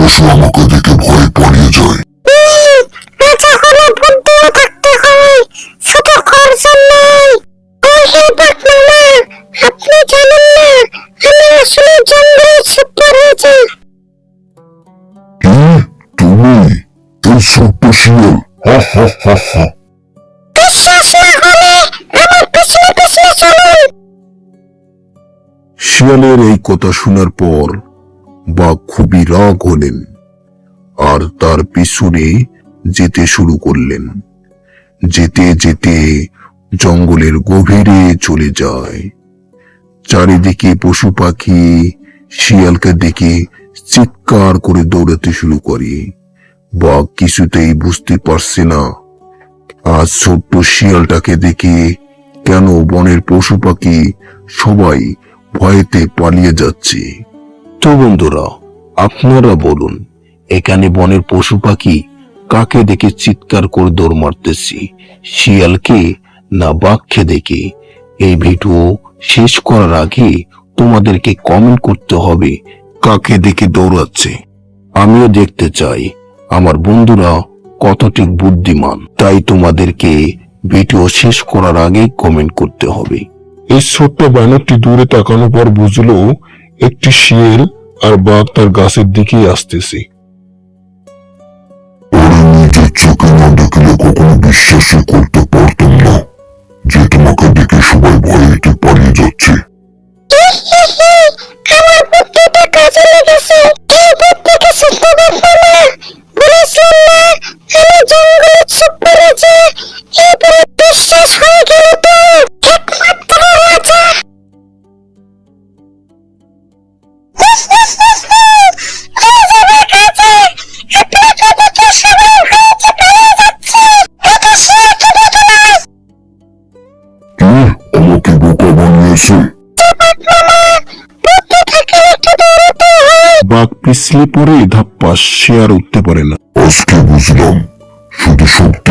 পশু আমাকে দেখে ভয়ে পালিয়ে যায়। রাজা হলে বুদ্ধিও থাকতে হয়, শুধু খরচ নয়। হে বাঘ মামা, আপনি জানেন না আমি আসলে জঙ্গলে শিকার হয়েছি। কি তুমি এই ছোট্ট শিয়াল? হা হা হা হা। বিশ্বাস না হলে আমার পিছনে পিছনে চলুন। শিয়ালের এই কথা শোনার পর বাঘ খুবই রাগ হলেন আর তার পিছনে যেতে শুরু করলেন। যেতে যেতে জঙ্গলের গভীরে চলে যায়। চারিদিকে পশু পাখি শিয়ালকে দেখে চিৎকার করে দৌড়াতে শুরু করে। বাঘ কিছুতেই বুঝতে পারছে না আজ ছোট্ট শিয়ালটাকে দেখে কেন বনের পশু পাখি সবাই ভয়েতে পালিয়ে যাচ্ছে। তো বন্ধুরা, আপনারা বলুন, এখানে বনের পশু পাখি কাকে দেখে চিৎকার করে দৌড় মারতেছি, শিয়ালকে না বাঘকে দেখে? এই ভিডিও শেষ করার আগে তোমাদেরকে কমেন্ট করতে হবে কাকে দেখে দৌড়াচ্ছে। আমিও দেখতে চাই আমার বন্ধুরা কতটি বুদ্ধিমান। তাই তোমাদেরকে ভিডিও শেষ করার আগে কমেন্ট করতে হবে। এই ছোট্ট বানরটি দূরে তাকানোর পর বুঝলো একটি শিয়াল আর বাঘ তার গাছের দিকেই আসতেছে। আরে নিজের চোখে না দেখলে কখনো বিশ্বাসই করতে পারতাম না যে তোমাকে দেখে সবাই ভয়েতে পালিয়ে যাচ্ছে। আমার বুদ্ধিটা কাজে লেগেছে। কি বুদ্ধি ছোট্ট বাঘ মামা, বলেছিলাম না আমি জঙ্গলে ছোট্ট রয়েছে। এবারে বিশ্বাস হয়ে গেল তো, একমাত্র রাজা। কি আমাকে বোকা বানিয়েছে? বাঘ পিছলে পড়ে ধাপ্পাস, সে আর উঠতে পারে না। আজকে বুঝলাম শুধু শক্তি